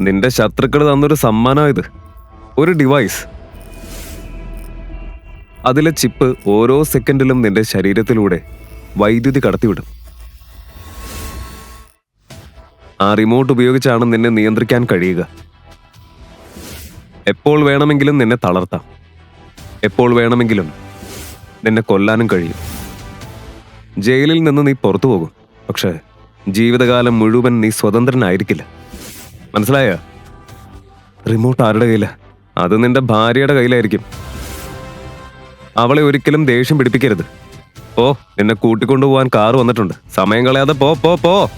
നിന്റെ ശത്രുക്കൾ തന്നൊരു സമ്മാനം ഇത്. ഒരു ഡിവൈസ്. അതിലെ ചിപ്പ് ഓരോ സെക്കൻഡിലും നിന്റെ ശരീരത്തിലൂടെ വൈദ്യുതി കടത്തിവിടും. ആ റിമോട്ട് ഉപയോഗിച്ചാണ് നിന്നെ നിയന്ത്രിക്കാൻ കഴിയുക. എപ്പോൾ വേണമെങ്കിലും നിന്നെ തളർത്താം. എപ്പോൾ വേണമെങ്കിലും നിന്നെ കൊല്ലാനും കഴിയും. ജയിലിൽ നിന്ന് നീ പുറത്തു പോകും. പക്ഷേ ജീവിതകാലം മുഴുവൻ നീ സ്വതന്ത്രനായിരിക്കില്ല. മനസ്സിലായ? റിമോട്ട് ആരുടെ കയ്യില? അത് നിന്റെ ഭാര്യയുടെ കയ്യിലായിരിക്കും. അവളെ ഒരിക്കലും ദേഷ്യം പിടിപ്പിക്കരുത്. നിന്നെ കൂട്ടിക്കൊണ്ടുപോവാൻ കാറ് വന്നിട്ടുണ്ട്. സമയം കളയാതെ പോ പോ പോ.